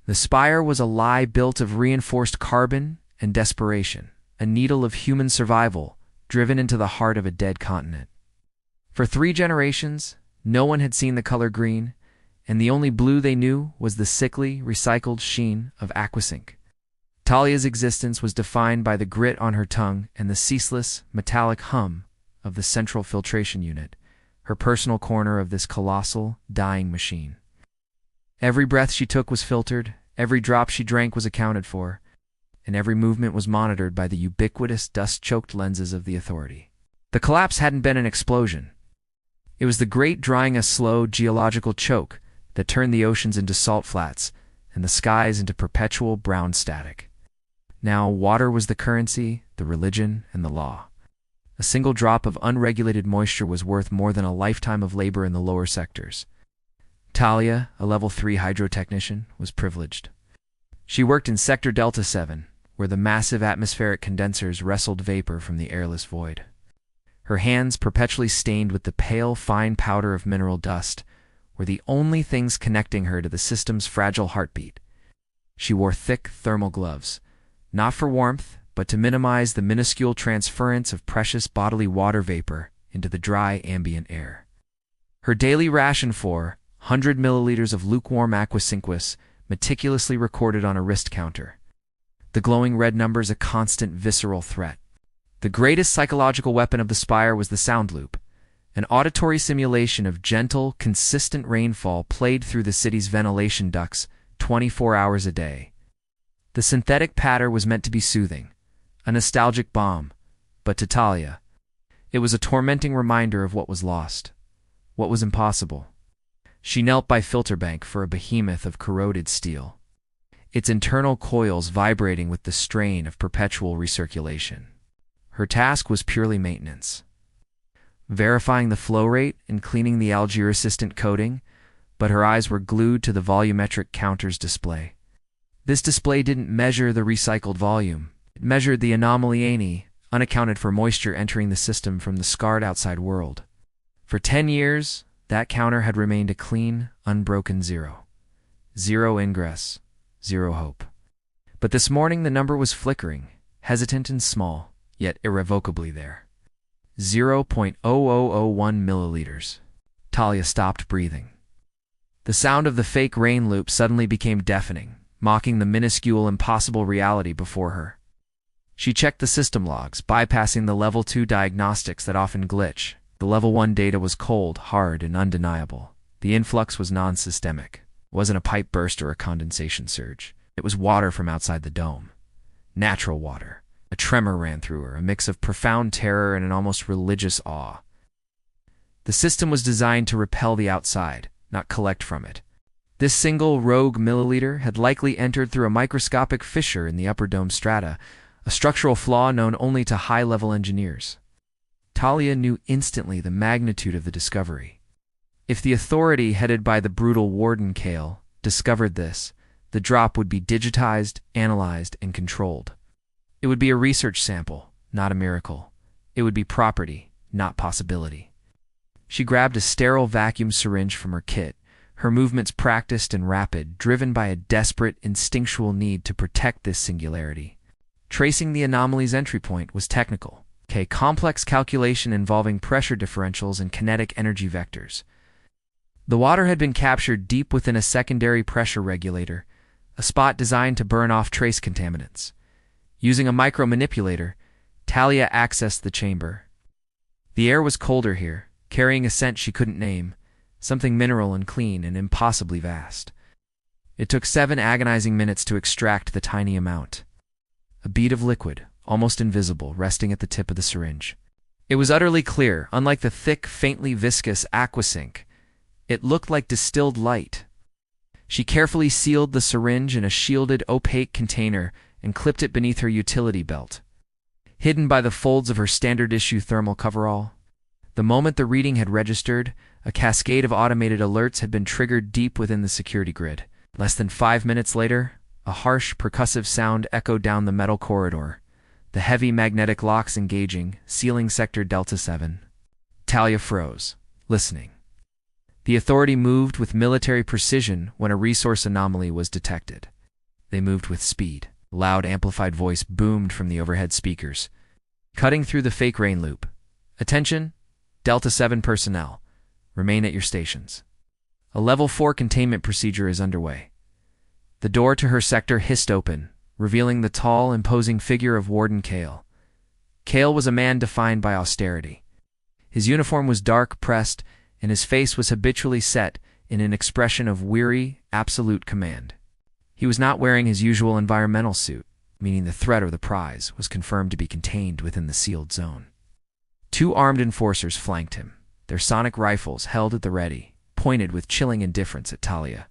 The spire was a lie built of reinforced carbon and desperation, a needle of human survival driven into the heart of a dead continent. For 3 generations, no one had seen the color green, and the only blue they knew was the sickly, recycled sheen of aquasync. Talia's existence was defined by the grit on her tongue and the ceaseless, metallic hum of the central filtration unit, her personal corner of this colossal, dying machine. Every breath she took was filtered, every drop she drank was accounted for, and every movement was monitored by the ubiquitous, dust-choked lenses of the Authority. The collapse hadn't been an explosion. It was the great drying a slow geological choke that turned the oceans into salt flats and the skies into perpetual brown static. Now water was the currency, the religion, and the law. A single drop of unregulated moisture was worth more than a lifetime of labor in the lower sectors. Talia, a level 3 hydrotechnician, was privileged. She worked in Sector Delta 7, where the massive atmospheric condensers wrestled vapor from the airless void. Her hands, perpetually stained with the pale, fine powder of mineral dust, were the only things connecting her to the system's fragile heartbeat. She wore thick thermal gloves, not for warmth, but to minimize the minuscule transference of precious bodily water vapor into the dry ambient air. Her daily ration for 100 milliliters of lukewarm aquasinquus meticulously recorded on a wrist counter. The glowing red numbers a constant visceral threat. The greatest psychological weapon of the spire was the sound loop, an auditory simulation of gentle, consistent rainfall played through the city's ventilation ducts 24 hours a day. The synthetic patter was meant to be soothing, a nostalgic balm, but to Talia, it was a tormenting reminder of what was lost, what was impossible. She knelt by filter bank for a behemoth of corroded steel, its internal coils vibrating with the strain of perpetual recirculation. Her task was purely maintenance, verifying the flow rate and cleaning the algae-resistant coating, but her eyes were glued to the volumetric counter's display. This display didn't measure the recycled volume. It measured the anomaly, unaccounted for moisture entering the system from the scarred outside world. For 10 years, that counter had remained a clean, unbroken zero. Zero ingress, zero hope. But this morning the number was flickering, hesitant and small, yet irrevocably there. 0.0001 milliliters. Talia stopped breathing. The sound of the fake rain loop suddenly became deafening, mocking the minuscule, impossible reality before her. She checked the system logs, bypassing the Level 2 diagnostics that often glitch. The Level 1 data was cold, hard, and undeniable. The influx was non-systemic. It wasn't a pipe burst or a condensation surge. It was water from outside the dome. Natural water. A tremor ran through her, a mix of profound terror and an almost religious awe. The system was designed to repel the outside, not collect from it. This single rogue milliliter had likely entered through a microscopic fissure in the upper dome strata, a structural flaw known only to high-level engineers. Talia knew instantly the magnitude of the discovery. If the Authority, headed by the brutal Warden Kale, discovered this, the drop would be digitized, analyzed, and controlled. It would be a research sample, not a miracle. It would be property, not possibility. She grabbed a sterile vacuum syringe from her kit, her movements practiced and rapid, driven by a desperate, instinctual need to protect this singularity. Tracing the anomaly's entry point was technical. Complex calculation involving pressure differentials and kinetic energy vectors. The water had been captured deep within a secondary pressure regulator, a spot designed to burn off trace contaminants. Using a micromanipulator, Talia accessed the chamber. The air was colder here, carrying a scent she couldn't name, something mineral and clean and impossibly vast. It took 7 agonizing minutes to extract the tiny amount. A bead of liquid, almost invisible, resting at the tip of the syringe. It was utterly clear, unlike the thick, faintly viscous aquasync. It looked like distilled light. She carefully sealed the syringe in a shielded, opaque container and clipped it beneath her utility belt, hidden by the folds of her standard-issue thermal coverall. The moment the reading had registered, a cascade of automated alerts had been triggered deep within the security grid. Less than 5 minutes later, a harsh, percussive sound echoed down the metal corridor, the heavy magnetic locks engaging, sealing Sector Delta 7. Talia froze, listening. The authority moved with military precision when a resource anomaly was detected. They moved with speed. A loud amplified voice boomed from the overhead speakers, cutting through the fake rain loop. "Attention, Delta 7 personnel. Remain at your stations. A Level 4 containment procedure is underway." The door to her sector hissed open, revealing the tall, imposing figure of Warden Kale. Kale was a man defined by austerity. His uniform was dark, pressed, and his face was habitually set in an expression of weary, absolute command. He was not wearing his usual environmental suit, meaning the threat or the prize was confirmed to be contained within the sealed zone. Two armed enforcers flanked him, their sonic rifles held at the ready, pointed with chilling indifference at Talia.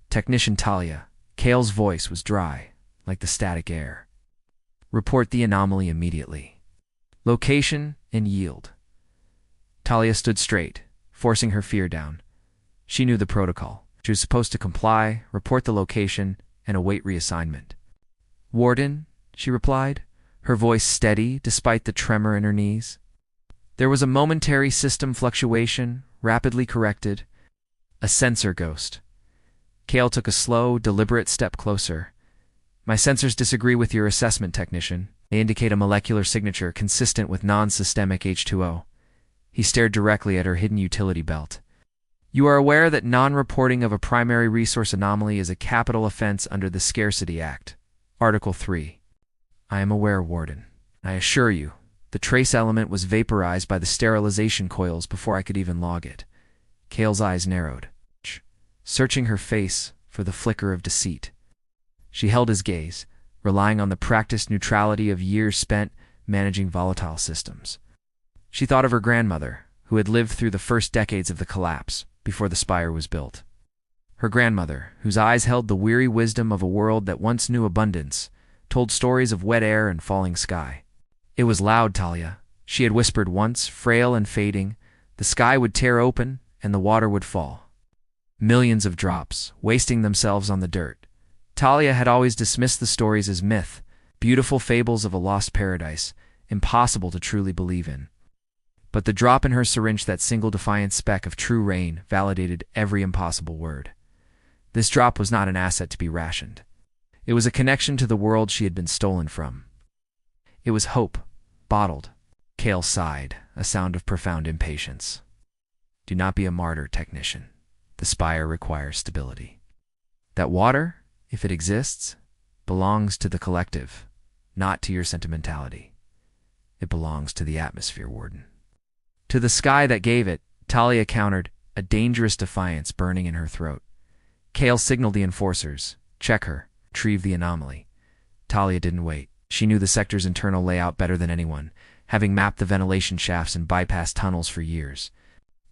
"Technician Talia." Kale's voice was dry, like the static air. "Report the anomaly immediately. Location and yield." Talia stood straight, forcing her fear down. She knew the protocol. She was supposed to comply, report the location, and await reassignment. "Warden," she replied, her voice steady despite the tremor in her knees. There was a momentary system fluctuation, rapidly corrected. A sensor ghost. Kale took a slow, deliberate step closer. "My sensors disagree with your assessment, technician. They indicate a molecular signature consistent with non-systemic H2O. He stared directly at her hidden utility belt. "You are aware that non-reporting of a primary resource anomaly is a capital offense under the Scarcity Act, Article 3. "I am aware, Warden. I assure you, the trace element was vaporized by the sterilization coils before I could even log it." Kale's eyes narrowed, searching her face for the flicker of deceit. She held his gaze, relying on the practiced neutrality of years spent managing volatile systems. She thought of her grandmother, who had lived through the first decades of the collapse before the spire was built. Her grandmother, whose eyes held the weary wisdom of a world that once knew abundance, told stories of wet air and falling sky. "It was loud, Talia," she had whispered once, frail and fading. "The sky would tear open, and the water would fall. Millions of drops, wasting themselves on the dirt." Talia had always dismissed the stories as myth, beautiful fables of a lost paradise, impossible to truly believe in. But the drop in her syringe, that single defiant speck of true rain, validated every impossible word. This drop was not an asset to be rationed. It was a connection to the world she had been stolen from. It was hope, bottled. Kale sighed, a sound of profound impatience. "Do not be a martyr, technician. The spire requires stability. That water, if it exists, belongs to the collective, not to your sentimentality. It belongs to the atmosphere, Warden." To the sky that gave it, Talia countered, a dangerous defiance burning in her throat. Kale signaled the enforcers. "Check her. Retrieve the anomaly." Talia didn't wait. She knew the sector's internal layout better than anyone, having mapped the ventilation shafts and bypass tunnels for years.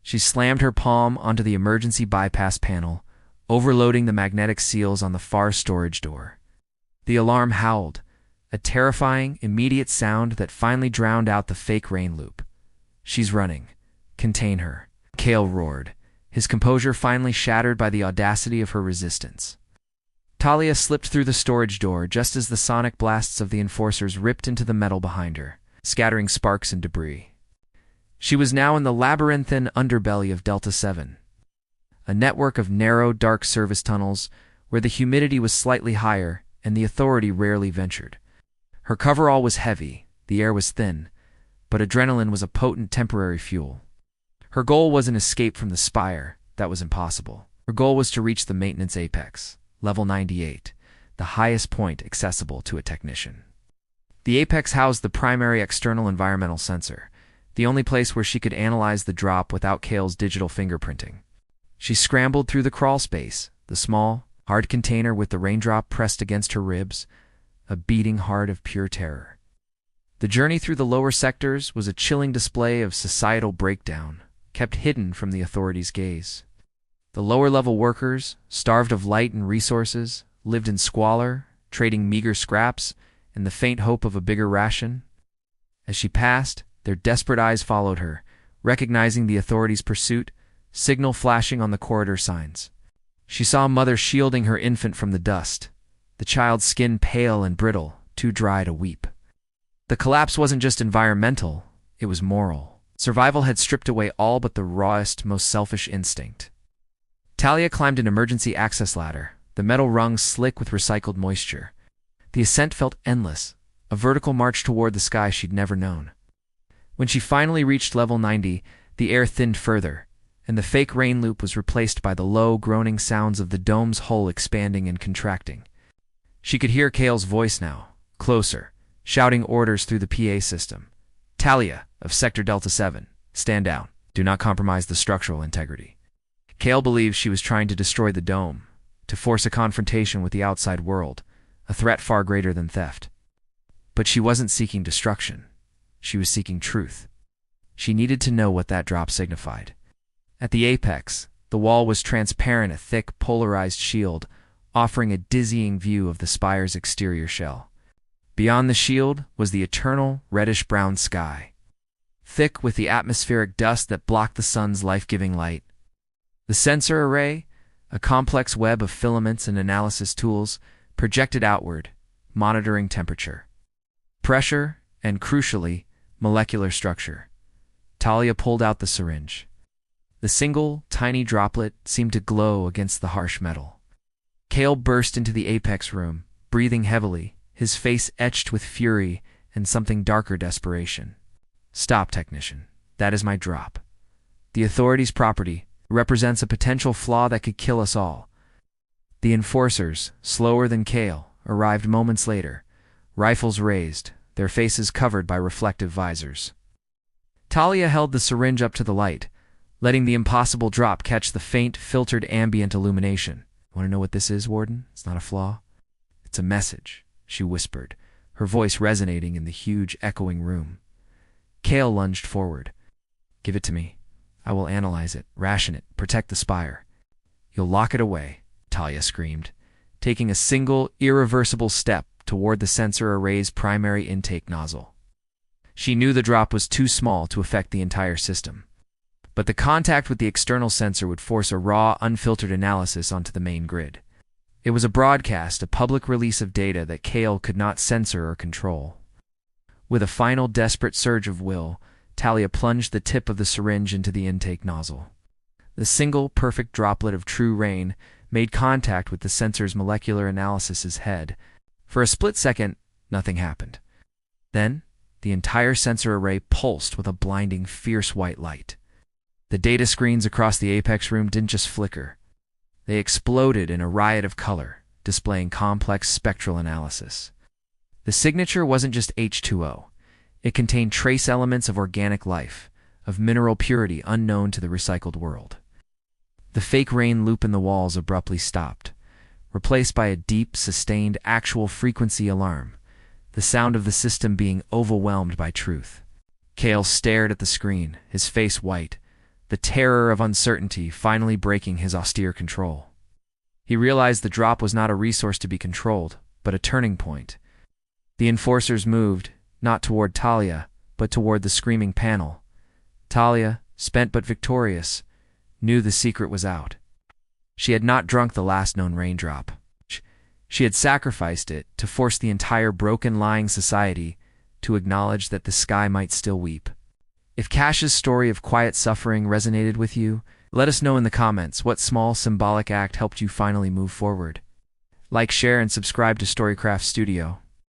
She slammed her palm onto the emergency bypass panel, overloading the magnetic seals on the far storage door. The alarm howled, a terrifying, immediate sound that finally drowned out the fake rain loop. "She's running. Contain her." Kale roared, his composure finally shattered by the audacity of her resistance. Talia slipped through the storage door just as the sonic blasts of the enforcers ripped into the metal behind her, scattering sparks and debris. She was now in the labyrinthine underbelly of Delta 7, a network of narrow, dark service tunnels where the humidity was slightly higher and the authority rarely ventured. Her coverall was heavy, the air was thin, but adrenaline was a potent temporary fuel. Her goal was an escape from the spire. That was impossible. Her goal was to reach the maintenance apex, level 98, the highest point accessible to a technician. The apex housed the primary external environmental sensor, the only place where she could analyze the drop without Kale's digital fingerprinting. She scrambled through the crawl space, the small, hard container with the raindrop pressed against her ribs, a beating heart of pure terror. The journey through the lower sectors was a chilling display of societal breakdown, kept hidden from the authorities' gaze. The lower-level workers, starved of light and resources, lived in squalor, trading meager scraps and the faint hope of a bigger ration. As she passed, their desperate eyes followed her, recognizing the authorities' pursuit, signal flashing on the corridor signs. She saw a mother shielding her infant from the dust, the child's skin pale and brittle, too dry to weep. The collapse wasn't just environmental, it was moral. Survival had stripped away all but the rawest, most selfish instinct. Talia climbed an emergency access ladder, the metal rungs slick with recycled moisture. The ascent felt endless, a vertical march toward the sky she'd never known. When she finally reached level 90, the air thinned further, and the fake rain loop was replaced by the low, groaning sounds of the dome's hull expanding and contracting. She could hear Kale's voice now, closer, shouting orders through the PA system. "Talia, of Sector Delta 7, stand down. Do not compromise the structural integrity." Kale believed she was trying to destroy the dome, to force a confrontation with the outside world, a threat far greater than theft. But she wasn't seeking destruction. She was seeking truth. She needed to know what that drop signified. At the apex, the wall was transparent, a thick, polarized shield, offering a dizzying view of the spire's exterior shell. Beyond the shield was the eternal, reddish-brown sky, thick with the atmospheric dust that blocked the sun's life-giving light. The sensor array, a complex web of filaments and analysis tools, projected outward, monitoring temperature, pressure, and, crucially, molecular structure. Talia pulled out the syringe. The single, tiny droplet seemed to glow against the harsh metal. Kale burst into the apex room, breathing heavily, his face etched with fury and something darker desperation. "Stop, technician. That is my drop. The authorities' property represents a potential flaw that could kill us all." The enforcers, slower than Kale, arrived moments later, rifles raised, their faces covered by reflective visors. Talia held the syringe up to the light, letting the impossible drop catch the faint, filtered ambient illumination. "Want to know what this is, Warden? It's not a flaw. It's a message," she whispered, her voice resonating in the huge, echoing room. Kale lunged forward. "Give it to me. I will analyze it, ration it, protect the spire." "You'll lock it away," Talia screamed, taking a single, irreversible step toward the sensor array's primary intake nozzle. She knew the drop was too small to affect the entire system, but the contact with the external sensor would force a raw, unfiltered analysis onto the main grid. It was a broadcast, a public release of data that Kale could not censor or control. With a final desperate surge of will, Talia plunged the tip of the syringe into the intake nozzle. The single, perfect droplet of true rain made contact with the sensor's molecular analysis's head. For a split second, nothing happened. Then, the entire sensor array pulsed with a blinding, fierce white light. The data screens across the apex room didn't just flicker. They exploded in a riot of color, displaying complex spectral analysis. The signature wasn't just H2O. It contained trace elements of organic life, of mineral purity unknown to the recycled world. The fake rain loop in the walls abruptly stopped, replaced by a deep, sustained, actual frequency alarm, the sound of the system being overwhelmed by truth. Kale stared at the screen, his face white, the terror of uncertainty finally breaking his austere control. He realized the drop was not a resource to be controlled, but a turning point. The enforcers moved, not toward Talia, but toward the screaming panel. Talia, spent but victorious, knew the secret was out. She had not drunk the last known raindrop. She had sacrificed it to force the entire broken, lying society to acknowledge that the sky might still weep. If Cash's story of quiet suffering resonated with you, let us know in the comments what small symbolic act helped you finally move forward. Like, share, and subscribe to Storycraft Studio.